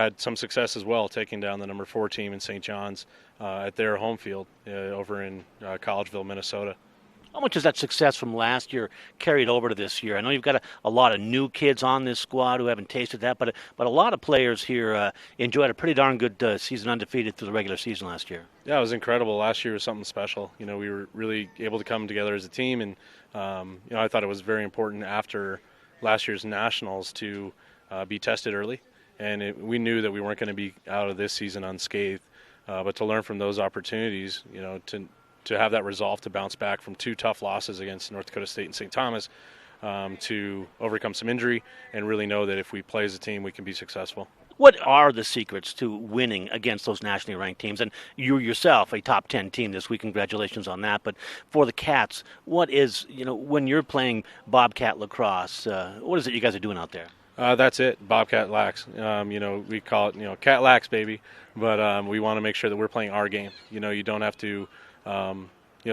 Had some success as well, taking down the number 4 team in St. John's at their home field over in Collegeville, Minnesota. How much has that success from last year carried over to this year? I know you've got a lot of new kids on this squad who haven't tasted that, but a lot of players here enjoyed a pretty darn good season undefeated through the regular season last year. Yeah, it was incredible. Last year was something special. You know, we were really able to come together as a team, and I thought it was very important after last year's nationals to be tested early, and we knew that we weren't going to be out of this season unscathed. But to learn from those opportunities, to have that resolve to bounce back from 2 tough losses against North Dakota State and St. Thomas, to overcome some injury and really know that if we play as a team, we can be successful. What are the secrets to winning against those nationally ranked teams? And you yourself, a top 10 team this week, congratulations on that. But for the Cats, what is, when you're playing Bobcat lacrosse, what is it you guys are doing out there? That's it, Bobcat Lax. We call it, Cat Lax, baby. But we want to make sure that we're playing our game. You don't have to,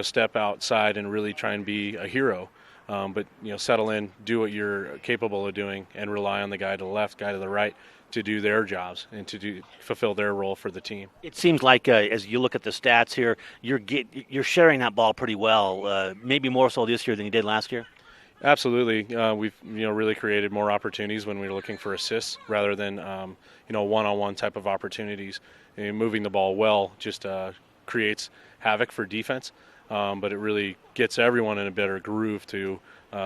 step outside and really try and be a hero. But settle in, do what you're capable of doing, and rely on the guy to the left, guy to the right to do their jobs and to fulfill their role for the team. It seems like as you look at the stats here, you're sharing that ball pretty well, maybe more so this year than you did last year. Absolutely, we've really created more opportunities when we were looking for assists rather than one-on-one type of opportunities. Moving the ball well just creates havoc for defense, but it really gets everyone in a better groove to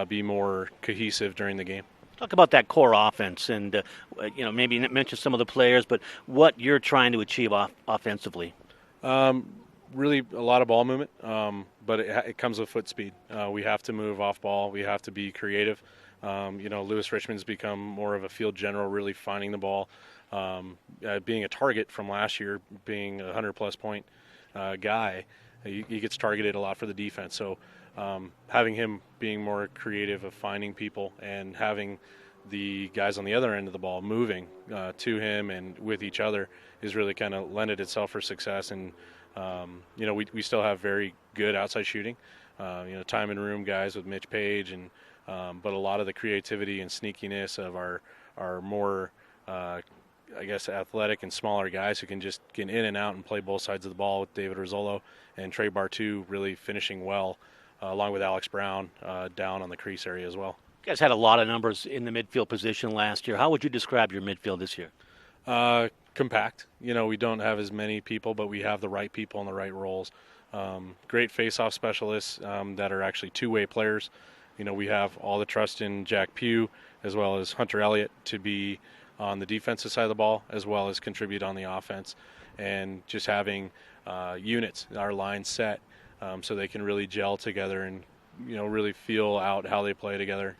be more cohesive during the game. Talk about that core offense, and maybe mention some of the players, but what you're trying to achieve offensively. Really, a lot of ball movement, but it comes with foot speed. We have to move off ball. We have to be creative. Lewis Richmond's become more of a field general, really finding the ball, being a target from last year, being a 100-plus point guy. He gets targeted a lot for the defense. So having him being more creative of finding people and having the guys on the other end of the ball moving to him and with each other is really kind of lended itself for success. And we still have very good outside shooting, time and room guys with Mitch Page, and but a lot of the creativity and sneakiness of our more athletic and smaller guys who can just get in and out and play both sides of the ball, with David Rizzolo and Trey Bartu really finishing well, along with Alex Brown down on the crease area as well. You guys had a lot of numbers in the midfield position last year. How would you describe your midfield this year? Compact. We don't have as many people, but we have the right people in the right roles. Great face-off specialists that are actually two-way players. We have all the trust in Jack Pugh as well as Hunter Elliott to be on the defensive side of the ball as well as contribute on the offense, and just having units, our line set, so they can really gel together and really feel out how they play together.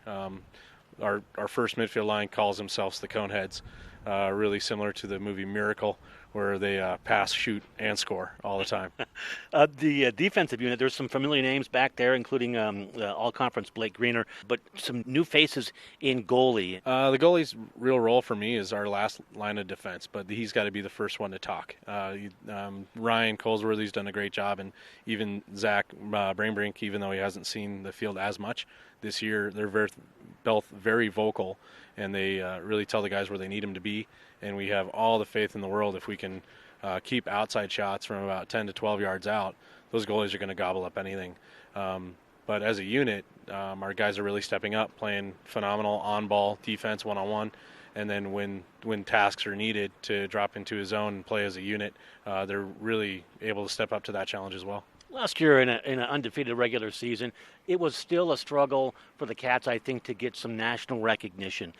Our first midfield line calls themselves the Coneheads, really similar to the movie Miracle, where they pass, shoot, and score all the time. The defensive unit, there's some familiar names back there, including all-conference Blake Greener, but some new faces in goalie. The goalie's real role for me is our last line of defense, but he's got to be the first one to talk. Ryan Colesworthy's done a great job, and even Zach Brainbrink, even though he hasn't seen the field as much this year, they're both very vocal, and they really tell the guys where they need them to be. And we have all the faith in the world if we can keep outside shots from about 10 to 12 yards out, those goalies are going to gobble up anything. But as a unit, our guys are really stepping up, playing phenomenal on-ball defense one-on-one. And then when tasks are needed to drop into his zone and play as a unit, they're really able to step up to that challenge as well. Last year in an undefeated regular season, it was still a struggle for the Cats, I think, to get some national recognition.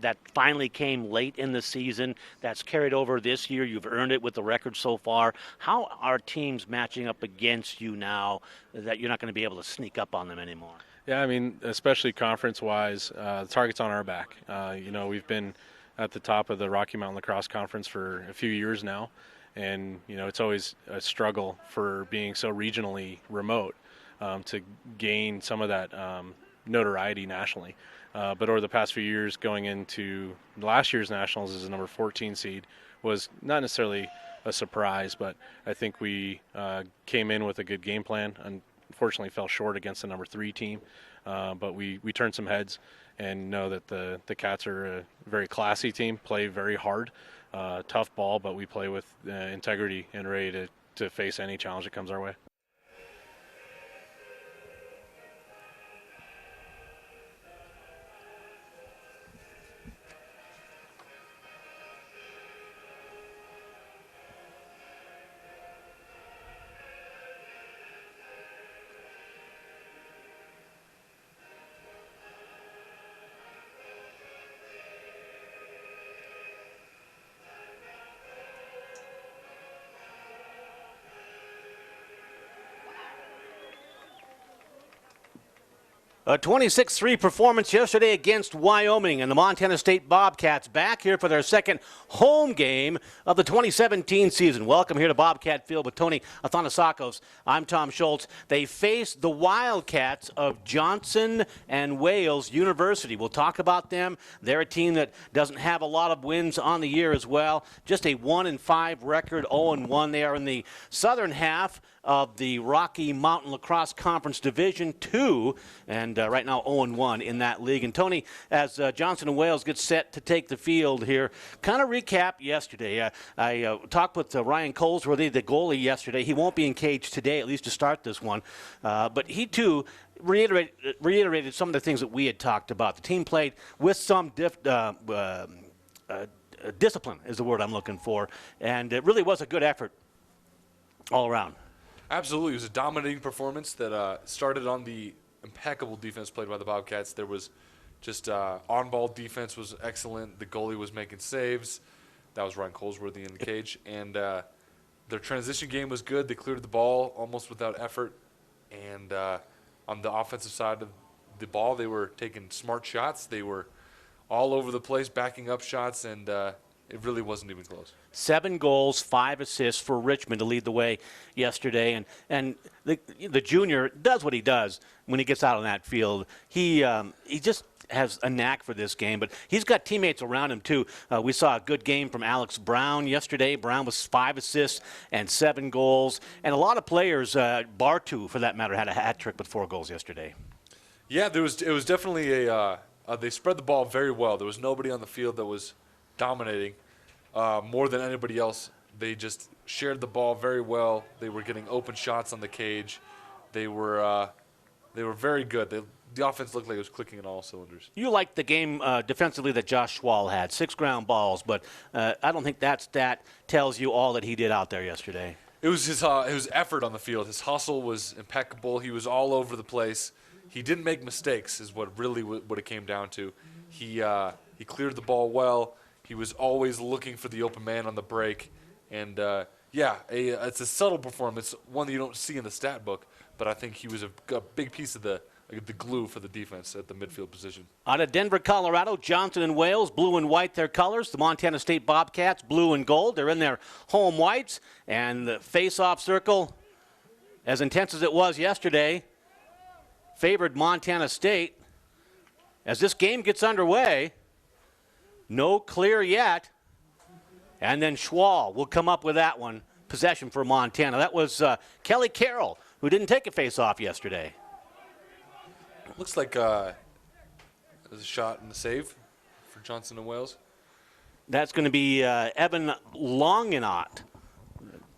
That finally came late in the season. That's carried over this year. You've earned it with the record so far. How are teams matching up against you now that you're not going to be able to sneak up on them anymore? Yeah, I mean, especially conference-wise, the target's on our back. We've been at the top of the Rocky Mountain Lacrosse Conference for a few years now. And, it's always a struggle for being so regionally remote to gain some of that notoriety nationally. But over the past few years, going into last year's Nationals as a number 14 seed was not necessarily a surprise, but I think we came in with a good game plan. Unfortunately, fell short against the number 3 team, but we turned some heads and know that the Cats are a very classy team, play very hard. tough ball, but we play with integrity and ready to face any challenge that comes our way. A 26-3 performance yesterday against Wyoming, and the Montana State Bobcats back here for their second home game of the 2017 season. Welcome here to Bobcat Field with Tony Athanasakos. I'm Tom Schultz. They face the Wildcats of Johnson and Wales University. We'll talk about them. They're a team that doesn't have a lot of wins on the year as well. Just a 1-5 record, 0-1. They are in the southern half of the Rocky Mountain Lacrosse Conference Division II, and right now 0-1 in that league. And Tony, as Johnson and Wales get set to take the field here, kind of recap yesterday. I talked with Ryan Colesworthy, the goalie, yesterday. He won't be in cage today, at least to start this one, but he too reiterated some of the things that we had talked about. The team played with some discipline is the word I'm looking for, and it really was a good effort all around. Absolutely. It was a dominating performance that started on the impeccable defense played by the Bobcats. There was just on-ball defense was excellent. The goalie was making saves. That was Ryan Colesworthy in the cage. And their transition game was good. They cleared the ball almost without effort. And on the offensive side of the ball, they were taking smart shots. They were all over the place, backing up shots, and it really wasn't even close. 7 goals, 5 assists for Richmond to lead the way yesterday. And the junior does what he does when he gets out on that field. He just has a knack for this game, but he's got teammates around him too. We saw a good game from Alex Brown yesterday. Brown was 5 assists and 7 goals. And a lot of players, Bartu for that matter, had a hat trick with 4 goals yesterday. Yeah, it was definitely they spread the ball very well. There was nobody on the field that was dominating more than anybody else. They just shared the ball very well. They were getting open shots on the cage. They were very good. The offense looked like it was clicking in all cylinders. You liked the game defensively that Josh Schwal had, 6 ground balls, but I don't think that stat tells you all that he did out there yesterday. It was his effort on the field. His hustle was impeccable. He was all over the place. He didn't make mistakes is what it came down to. He cleared the ball well. He was always looking for the open man on the break. And, it's a subtle performance, one that you don't see in the stat book, but I think he was a big piece of the glue for the defense at the midfield position. Out of Denver, Colorado, Johnson and Wales, blue and white their colors. The Montana State Bobcats, blue and gold. They're in their home whites. And the face-off circle, as intense as it was yesterday, favored Montana State. As this game gets underway, no clear yet. And then Schwal will come up with that one. Possession for Montana. That was Kelly Carroll, who didn't take a face-off yesterday. Looks like there's a shot and a save for Johnson and Wales. That's going to be Evan Longenot.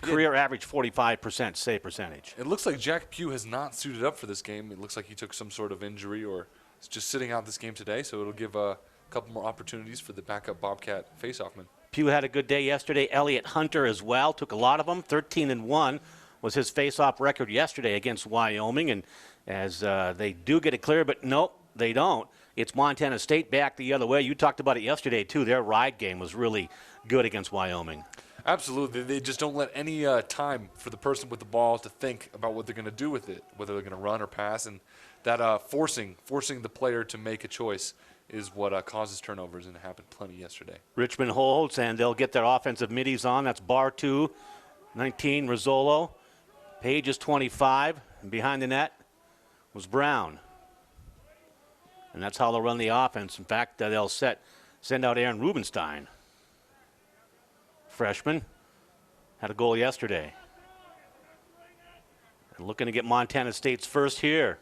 Career average 45% save percentage. It looks like Jack Pugh has not suited up for this game. It looks like he took some sort of injury or is just sitting out this game today, so it'll give a couple more opportunities for the backup Bobcat face-offman. Pugh had a good day yesterday. Elliott Hunter as well. Took a lot of them. 13-1 was his face-off record yesterday against Wyoming. And as they do get it clear, but nope, they don't. It's Montana State back the other way. You talked about it yesterday, too. Their ride game was really good against Wyoming. Absolutely. They just don't let any time for the person with the ball to think about what they're going to do with it, whether they're going to run or pass. And that forcing the player to make a choice is what causes turnovers, and it happened plenty yesterday. Richmond holds, and they'll get their offensive middies on. That's Bartu, 19, Rizzolo. Page is 25, and behind the net was Brown. And that's how they'll run the offense. In fact, they'll send out Aaron Rubenstein. Freshman, had a goal yesterday. And looking to get Montana State's first here.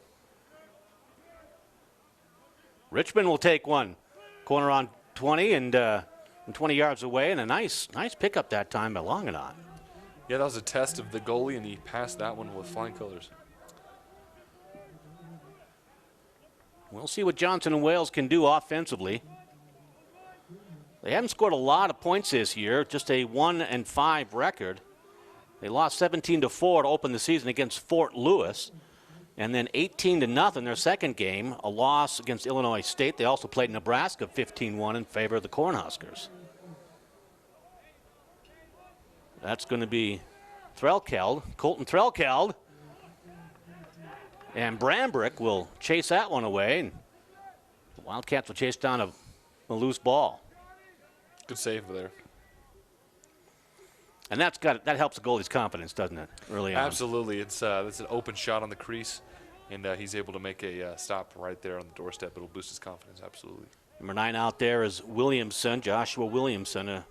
Richmond will take one. Corner on 20, and from 20 yards away, and a nice pickup that time by Longenot. Yeah, that was a test of the goalie, and he passed that one with flying colors. We'll see what Johnson and Wales can do offensively. They haven't scored a lot of points this year, just a 1-5 record. They lost 17-4 to open the season against Fort Lewis, and then 18-0 their second game, a loss against Illinois State. They also played Nebraska 15-1 in favor of the Cornhuskers. That's going to be Colton Threlkeld. And Brambrick will chase that one away, and the Wildcats will chase down a loose ball. Good save there. And that helps the goalie's confidence, doesn't it, early on? Absolutely. It's an open shot on the crease, and he's able to make a stop right there on the doorstep. It'll boost his confidence, absolutely. Number 9 out there is Williamson, Joshua Williamson,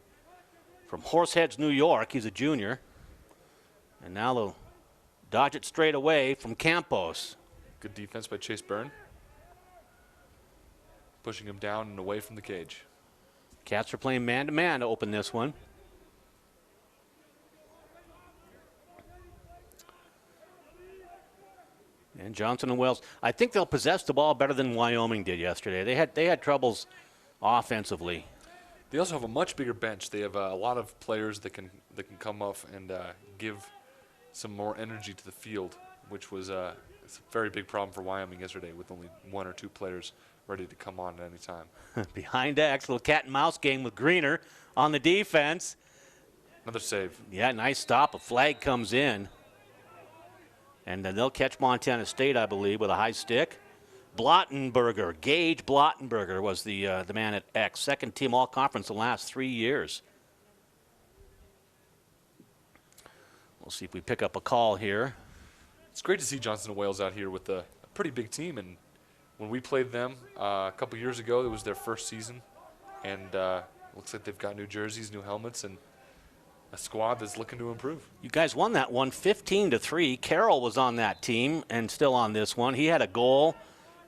from Horseheads, New York. He's a junior. And now they'll dodge it straight away from Campos. Good defense by Chase Byrne. Pushing him down and away from the cage. Cats are playing man-to-man to open this one. And Johnson and Wales, I think they'll possess the ball better than Wyoming did yesterday. They had troubles offensively. They also have a much bigger bench. They have a lot of players that can come off and give some more energy to the field, which was it's a very big problem for Wyoming yesterday with only 1 or 2 players ready to come on at any time. Behind X, little cat and mouse game with Greener on the defense. Another save. Yeah, nice stop. A flag comes in. And then they'll catch Montana State, I believe, with a high stick. Blottenberger, Gage Blottenberger was the man at X. Second team all-conference the last 3 years. We'll see if we pick up a call here. It's great to see Johnson and Wales out here with a pretty big team. And when we played them a couple years ago, it was their first season. And looks like they've got new jerseys, new helmets, and a squad that's looking to improve. You guys won that one 15-3. Carroll was on that team and still on this one. He had a goal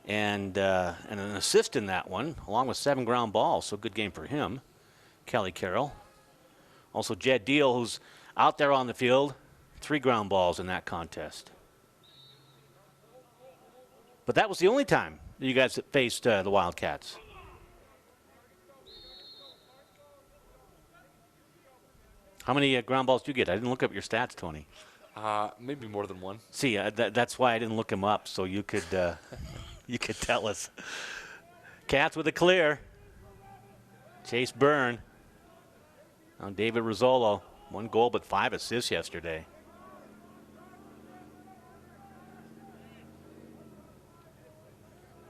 and an assist in that one, along with 7 ground balls. So good game for him, Kelly Carroll. Also Jed Deal, who's out there on the field, 3 ground balls in that contest. But that was the only time that you guys faced the Wildcats. How many ground balls do you get? I didn't look up your stats, Tony. Maybe more than 1. See, that's why I didn't look them up, so you could you could tell us. Cats with a clear. Chase Byrne. Now David Rizzolo, 1 goal but 5 assists yesterday.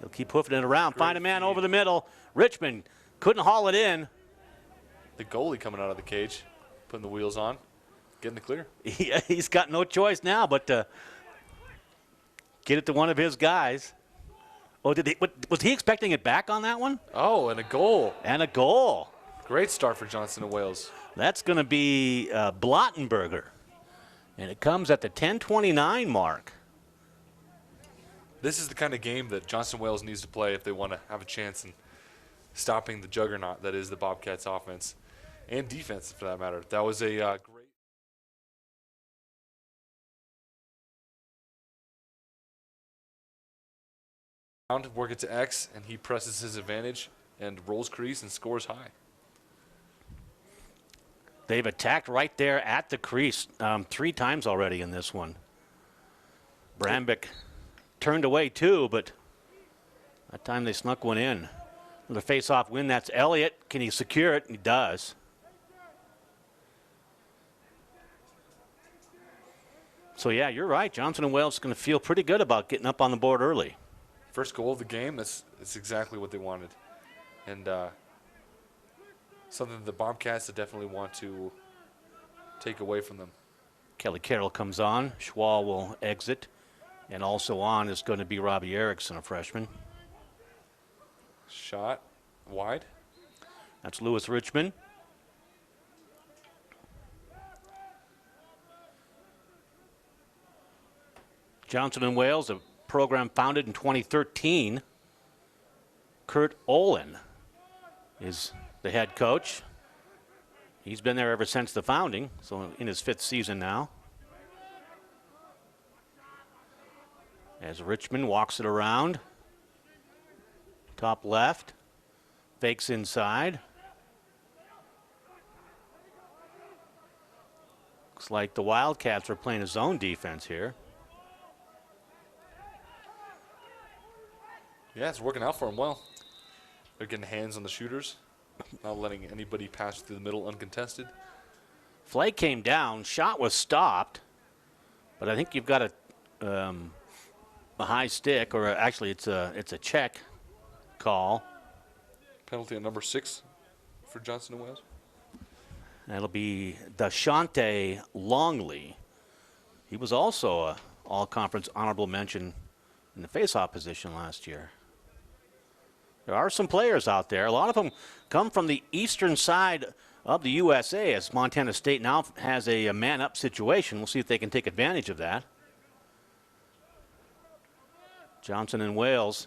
They'll keep hoofing it around. Find a man over the middle. Richmond couldn't haul it in. The goalie coming out of the cage, putting the wheels on, getting the clear. He's got no choice now but to get it to one of his guys. Oh, was he expecting it back on that one? Oh, and a goal. And a goal. Great start for Johnson and Wales. That's going to be Blottenberger. And it comes at the 10:29 mark. This is the kind of game that Johnson Wales needs to play if they want to have a chance in stopping the juggernaut that is the Bobcats offense and defense, for that matter. That was a great. Work it to X, and he presses his advantage and rolls crease and scores high. They've attacked right there at the crease 3 times already in this one. Brambick turned away 2, but that time they snuck one in. The face-off win, that's Elliott. Can he secure it? He does. So, yeah, you're right. Johnson and Wales is going to feel pretty good about getting up on the board early. First goal of the game, that's exactly what they wanted. And something the Bobcats definitely want to take away from them. Kelly Carroll comes on. Schwal will exit. And also on is going to be Robbie Erickson, a freshman. Shot wide. That's Lewis Richmond. Johnson and Wales, a program founded in 2013. Kurt Olin is the head coach. He's been there ever since the founding, so in his 5th season now. As Richmond walks it around. Top left. Fakes inside. Looks like the Wildcats are playing a zone defense here. Yeah, it's working out for them well. They're getting hands on the shooters, not letting anybody pass through the middle uncontested. Flag came down, shot was stopped, but I think you've got a high stick, or actually it's a check call. Penalty on number 6 for Johnson and Wales. That'll be Dashante Longley. He was also a all-conference honorable mention in the face-off position last year. There are some players out there. A lot of them come from the eastern side of the USA, as Montana State now has a man-up situation. We'll see if they can take advantage of that. Johnson and Wales,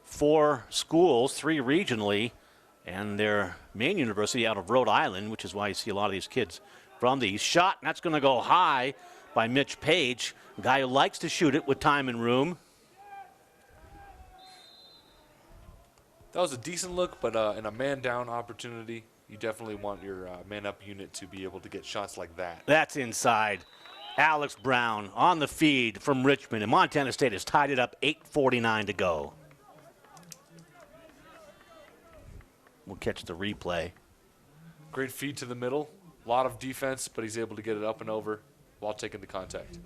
4 schools, 3 regionally, and their main university out of Rhode Island, which is why you see a lot of these kids from the east. Shot, and that's going to go high by Mitch Page, a guy who likes to shoot it with time and room. That was a decent look, but in a man-down opportunity, you definitely want your man-up unit to be able to get shots like that. That's inside. Alex Brown on the feed from Richmond, and Montana State has tied it up, 8:49 to go. We'll catch the replay. Great feed to the middle. A lot of defense, but he's able to get it up and over while taking the contact.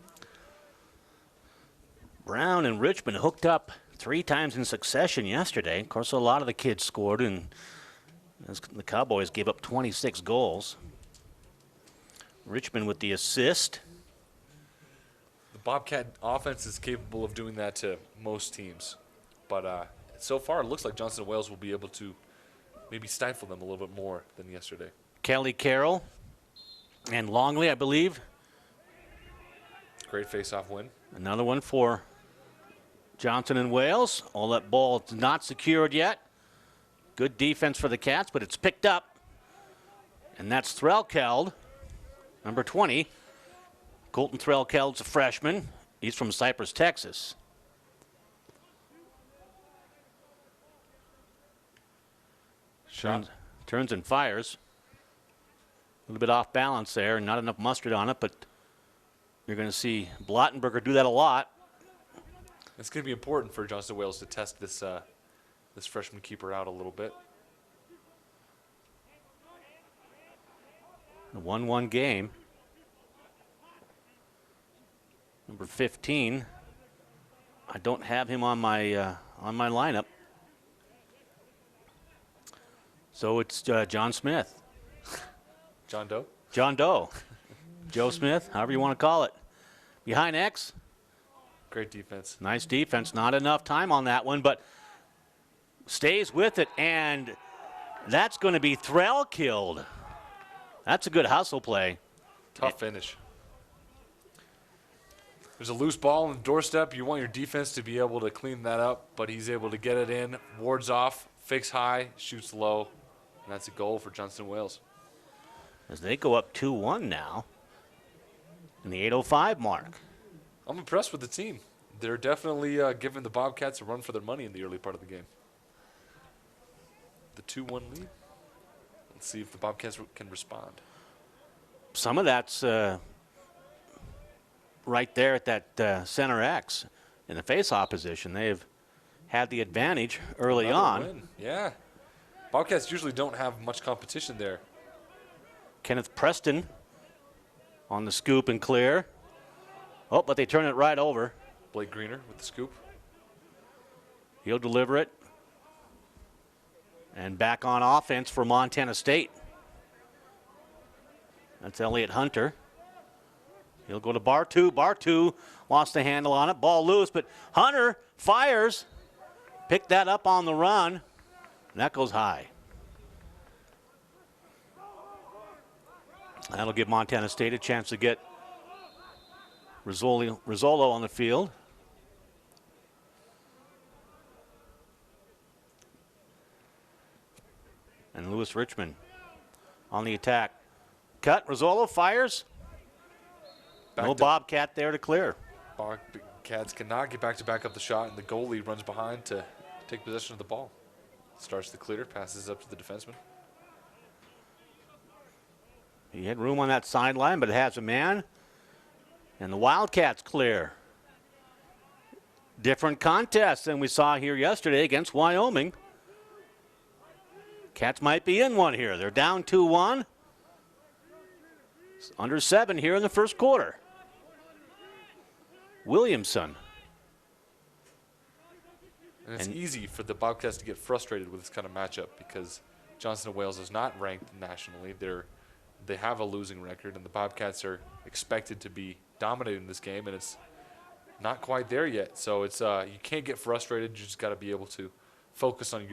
Brown and Richmond hooked up 3 times in succession yesterday. Of course, a lot of the kids scored, and the Cowboys gave up 26 goals. Richmond with the assist. The Bobcat offense is capable of doing that to most teams. But so far, it looks like Johnson and Wales will be able to maybe stifle them a little bit more than yesterday. Kelly Carroll and Longley, I believe. Great face-off win. Another one for Johnson and Wales. All that ball is not secured yet. Good defense for the Cats, but it's picked up. And that's Threlkeld, number 20. Colton Threlkeld's a freshman. He's from Cypress, Texas. Turns and fires. A little bit off balance there, and not enough mustard on it, but you're going to see Blottenberger do that a lot. It's going to be important for Johnson Wales to test this this freshman keeper out a little bit. A 1-1 game. Number 15. I don't have him on my lineup. So it's John Smith. John Doe? John Doe. Joe Smith, however you want to call it. Behind X. Great defense. Nice defense. Not enough time on that one, but stays with it, and that's going to be Threlkeld. That's a good hustle play. Tough finish. There's a loose ball on the doorstep. You want your defense to be able to clean that up, but he's able to get it in, wards off, fakes high, shoots low, and that's a goal for Johnson Wales. As they go up 2-1 now in the 8:05 mark. I'm impressed with the team. They're definitely giving the Bobcats a run for their money in the early part of the game. The 2-1 lead. Let's see if the Bobcats can respond. Some of that's right there at that center X in the face-off position. They've had the advantage early on. Win. Yeah. Bobcats usually don't have much competition there. Kenneth Preston on the scoop and clear. Oh, but they turn it right over. Blake Greener with the scoop. He'll deliver it. And back on offense for Montana State. That's Elliott Hunter. He'll go to Bartu. Bartu lost the handle on it. Ball loose, but Hunter fires. Picked that up on the run. And that goes high. That'll give Montana State a chance to get Rizzolo on the field. And Lewis Richmond on the attack. cut. Rizzolo fires. No Bobcat there to clear. Bobcats cannot get back to back up the shot, and the goalie runs behind to take possession of the ball. Starts to clear, passes up to the defenseman. He had room on that sideline, but it has a man. And the Wildcats clear. Different contest than we saw here yesterday against Wyoming. Cats might be in one here. They're down 2-1. It's under 7 here in the first quarter. Williamson. And it's easy for the Bobcats to get frustrated with this kind of matchup because Johnson & Wales is not ranked nationally. They have a losing record, and the Bobcats are expected to be dominating this game, and it's not quite there yet. So it's you can't get frustrated. You just got to be able to focus on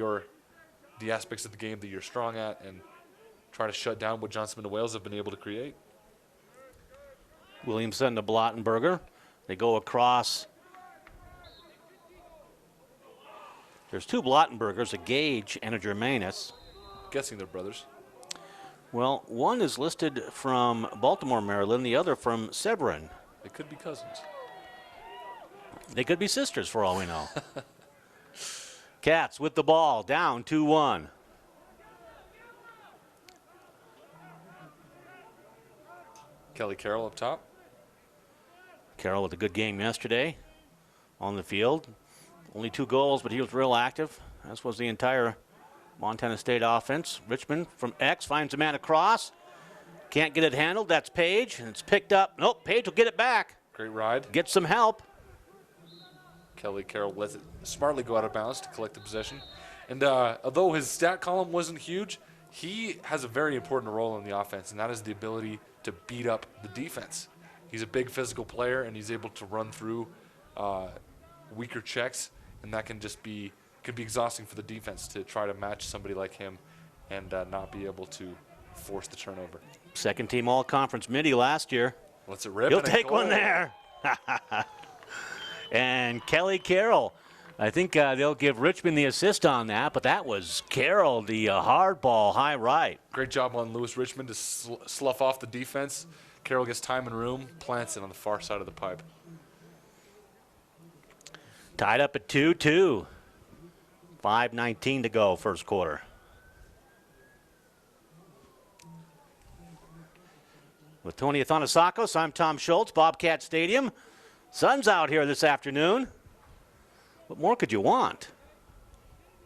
the aspects of the game that you're strong at and try to shut down what Johnson & Wales have been able to create. Williamson to Blottenberger. They go across. There's 2 Blottenbergers, a Gage and a Germanus. Guessing they're brothers. Well, one is listed from Baltimore, Maryland, the other from Severin. They could be cousins. They could be sisters for all we know. Cats with the ball, down 2-1. Kelly Carroll up top. Carroll with a good game yesterday on the field. Only 2 goals, but he was real active, as was the entire Montana State offense. Richmond from X finds a man across. Can't get it handled. That's Page, and it's picked up. Nope, Page will get it back. Great ride. Get some help. Kelly Carroll lets it smartly go out of bounds to collect the possession. And although his stat column wasn't huge, he has a very important role in the offense, and that is the ability to beat up the defense. He's a big physical player, and he's able to run through weaker checks, and that could be exhausting for the defense to try to match somebody like him and not be able to force the turnover. Second team all-conference midi last year. Let's it rip. He'll take one there. And Kelly Carroll. I think they'll give Richmond the assist on that, but that was Carroll, the hard ball, high right. Great job on Lewis Richmond to slough off the defense. Carroll gets time and room, plants it on the far side of the pipe. Tied up at 2-2. 5:19 to go, first quarter. With Tony Athanasakos, I'm Tom Schultz, Bobcat Stadium. Sun's out here this afternoon. What more could you want?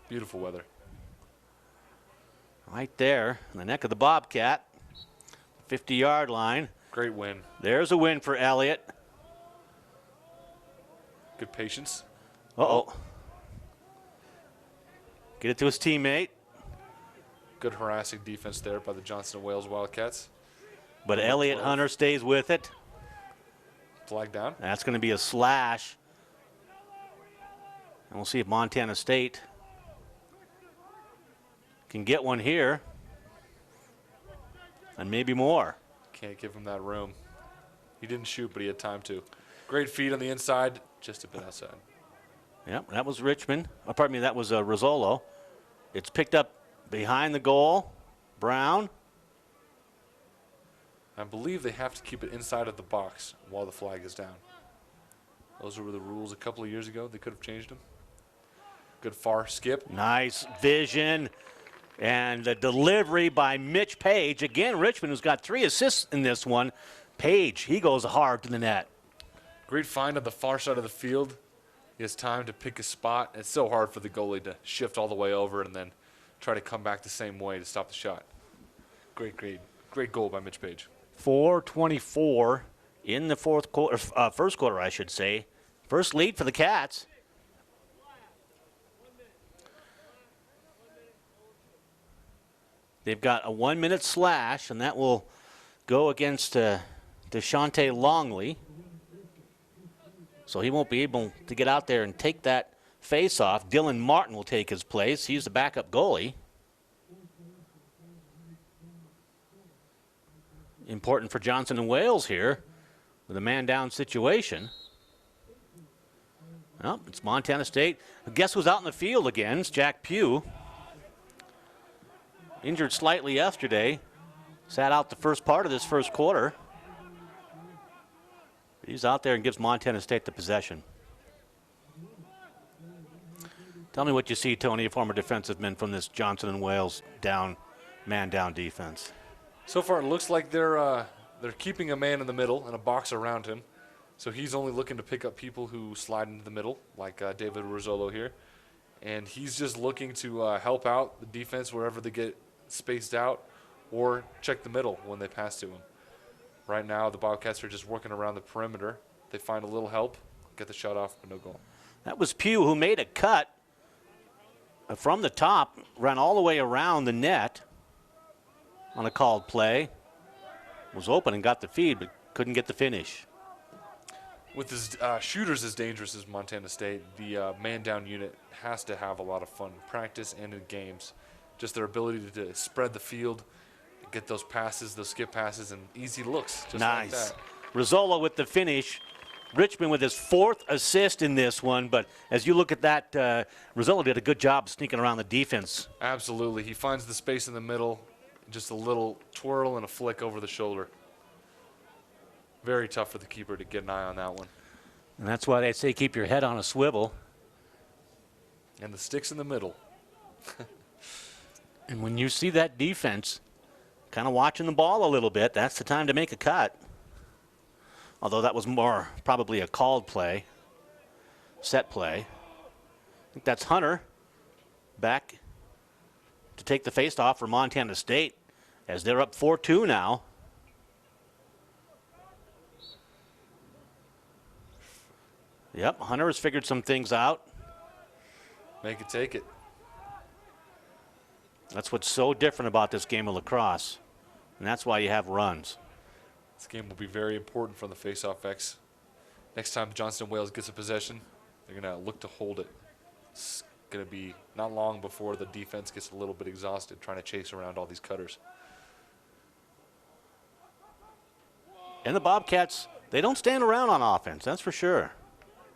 Beautiful weather. Right there, in the neck of the Bobcat, 50-yard line. Great win. There's a win for Elliott. Good patience. Uh-oh. Get it to his teammate. Good harassing defense there by the Johnson & Wales Wildcats. But Elliott Hunter stays with it. Flag down. That's going to be a slash. And we'll see if Montana State can get one here. And maybe more. Can't give him that room. He didn't shoot, but he had time to. Great feed on the inside, just a bit outside. Yep, that was Richmond. Oh, pardon me, that was Rizzolo. It's picked up behind the goal. Brown. I believe they have to keep it inside of the box while the flag is down. Those were the rules a couple of years ago. They could have changed them. Good far skip. Nice vision. And the delivery by Mitch Page. Again, Richmond, who's got 3 assists in this one. Page, he goes hard to the net. Great find on the far side of the field. He has time to pick a spot. It's so hard for the goalie to shift all the way over and then try to come back the same way to stop the shot. Great goal by Mitch Page. 4:24 in the first quarter, I should say. First lead for the Cats. They've got a 1-minute slash, and that will go against DeShante Longley. So he won't be able to get out there and take that face-off. Dylan Martin will take his place. He's the backup goalie. Important for Johnson & Wales here with a man-down situation. Well, it's Montana State. Guess who's out in the field again? It's Jack Pugh. Injured slightly yesterday. Sat out the first part of this first quarter. He's out there and gives Montana State the possession. Tell me what you see, Tony, a former defensive man from this Johnson and Wales man-down defense. So far, it looks like they're keeping a man in the middle and a box around him. So he's only looking to pick up people who slide into the middle, like David Rizzolo here. And he's just looking to help out the defense wherever they get spaced out or check the middle when they pass to him. Right now, the Bobcats are just working around the perimeter. They find a little help, get the shot off, but no goal. That was Pugh who made a cut from the top, ran all the way around the net on a called play. Was open and got the feed, but couldn't get the finish. With his shooters as dangerous as Montana State, the man-down unit has to have a lot of fun in practice and in games. Just their ability to spread the field, get those passes, those skip passes, and easy looks. Just nice. Like that. Rizzolo with the finish. Richmond with his 4th assist in this one, but as you look at that, Rizzolo did a good job sneaking around the defense. Absolutely. He finds the space in the middle, just a little twirl and a flick over the shoulder. Very tough for the keeper to get an eye on that one. And that's why they say keep your head on a swivel. And the stick's in the middle. And when you see that defense kind of watching the ball a little bit, that's the time to make a cut. Although that was more probably a called play, set play. I think that's Hunter back to take the faceoff for Montana State as they're up 4-2 now. Yep, Hunter has figured some things out. Make it take it. That's what's so different about this game of lacrosse, and that's why you have runs. This game will be very important for the face-off X. Next time Johnson Wales gets a possession, they're going to look to hold it. It's going to be not long before the defense gets a little bit exhausted trying to chase around all these cutters. And the Bobcats, they don't stand around on offense, that's for sure.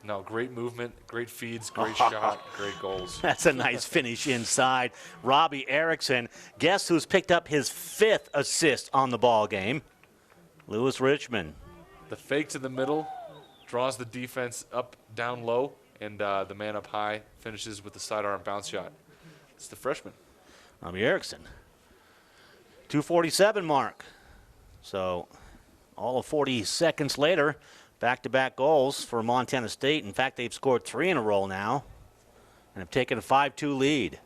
No, great movement, great feeds, great shot, great goals. That's a nice finish inside. Robbie Erickson, guess who's picked up his 5th assist on the ball game? Lewis Richmond. The fake to the middle draws the defense up, down low, and the man up high finishes with the sidearm bounce shot. It's the freshman. Robbie Erickson. 2:47 mark. So all of 40 seconds later, back-to-back goals for Montana State. In fact, they've scored 3 in a row now and have taken a 5-2 lead.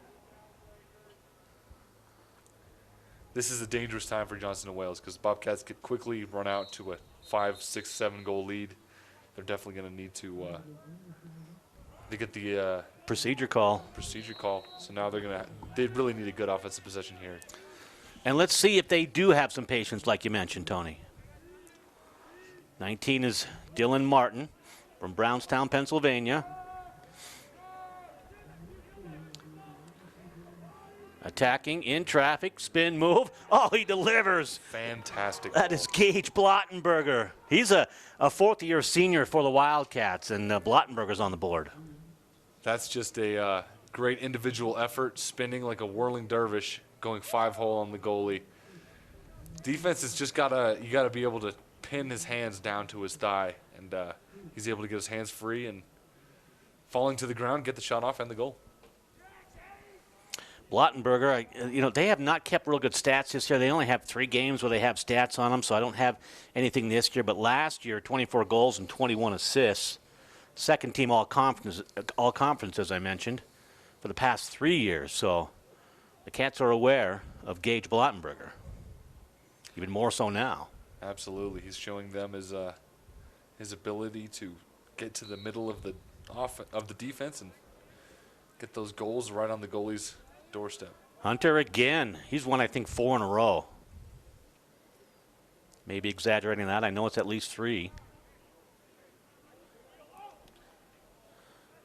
This is a dangerous time for Johnson & Wales because the Bobcats could quickly run out to a 5, 6, 7 goal lead. They're definitely going to need to get the procedure call. So now they really need a good offensive possession here. And let's see if they do have some patience like you mentioned, Tony. 19 is Dylan Martin from Brownstown, Pennsylvania. Attacking in traffic, spin move. Oh, he delivers. Fantastic. That is Gage Blottenberger. He's a 4th-year senior for the Wildcats, and Blottenberger's on the board. That's just a great individual effort, spinning like a whirling dervish, going 5-hole on the goalie. Defense has just got to be able to pin his hands down to his thigh, and he's able to get his hands free and falling to the ground, get the shot off and the goal. Blottenberger, they have not kept real good stats this year. They only have 3 games where they have stats on them, so I don't have anything this year. But last year, 24 goals and 21 assists. Second team all conference, as I mentioned, for the past 3 years. So the Cats are aware of Gage Blottenberger, even more so now. Absolutely. He's showing them his ability to get to the middle of the defense and get those goals right on the goalie's doorstep. Hunter again. He's won, I think, 4 in a row. Maybe exaggerating that. I know it's at least 3.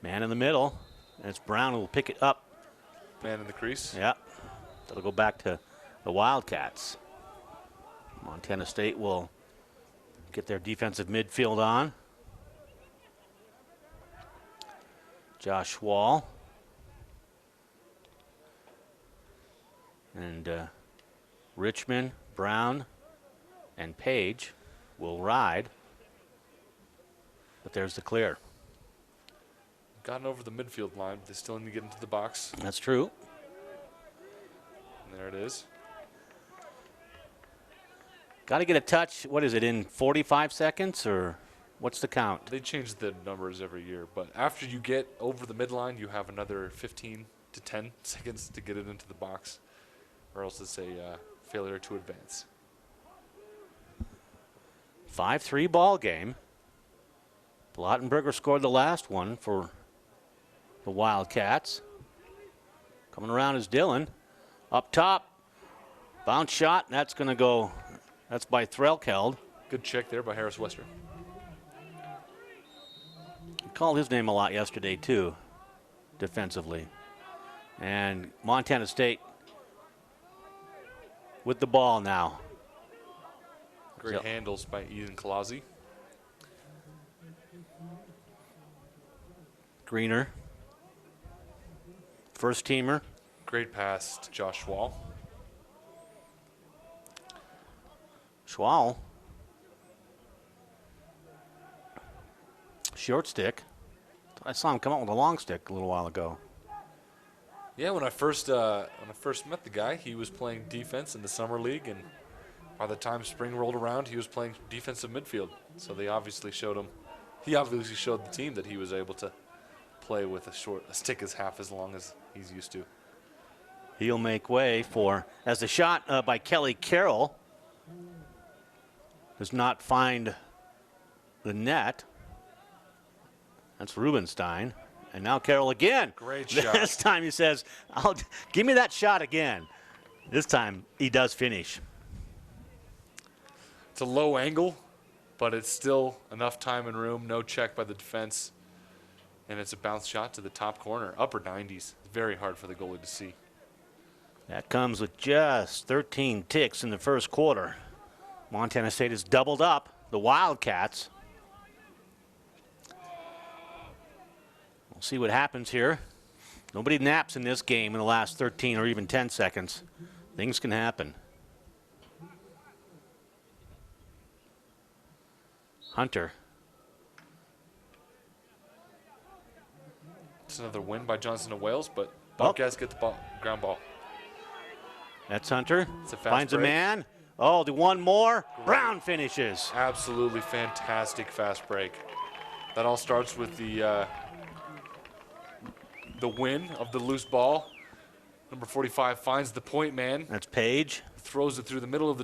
Man in the middle. And it's Brown who will pick it up. Man in the crease. Yeah. That'll go back to the Wildcats. Montana State will get their defensive midfield on. Josh Wall. And Richmond Brown and Page will ride. But there's the clear. Gotten over the midfield line, but they still need to get into the box. That's true. And there it is. Got to get a touch. What is it, in 45 seconds, or what's the count? They change the numbers every year, but after you get over the midline, you have another 15 to 10 seconds to get it into the box, or else it's a failure to advance. 5-3 ball game. Blottenberger scored the last one for the Wildcats. Coming around is Dillon. Up top. Bounce shot. That's going to go. That's by Threlkeld. Good check there by Harris Wester. Called his name a lot yesterday, too, defensively. And Montana State with the ball now. Great handles by Eden Kalasi. Greener. First teamer. Great pass to Josh Schwal. Schwal. Short stick. I saw him come out with a long stick a little while ago. Yeah, when I first met the guy, he was playing defense in the summer league, and by the time spring rolled around, he was playing defensive midfield. So they obviously showed him. He obviously showed the team that he was able to play with a stick is half as long as he's used to. He'll make way for, as the shot by Kelly Carroll does not find the net. That's Rubenstein. And now Carroll again. Great shot. This time he says, give me that shot again. This time he does finish. It's a low angle, but it's still enough time and room. No check by the defense. And it's a bounce shot to the top corner. Upper 90s. Very hard for the goalie to see. That comes with just 13 ticks in the first quarter. Montana State has doubled up the Wildcats. We'll see what happens here. Nobody naps in this game in the last 13 or even 10 seconds. Things can happen. Hunter. It's another win by Johnson and Wales, but Bobcats get the ball, ground ball. That's Hunter. It's a fast Finds a break. man. Oh, the one more. Brown finishes. Absolutely fantastic fast break. That all starts with the win of the loose ball. Number 45 finds the point man. That's Page. Throws it through the middle of the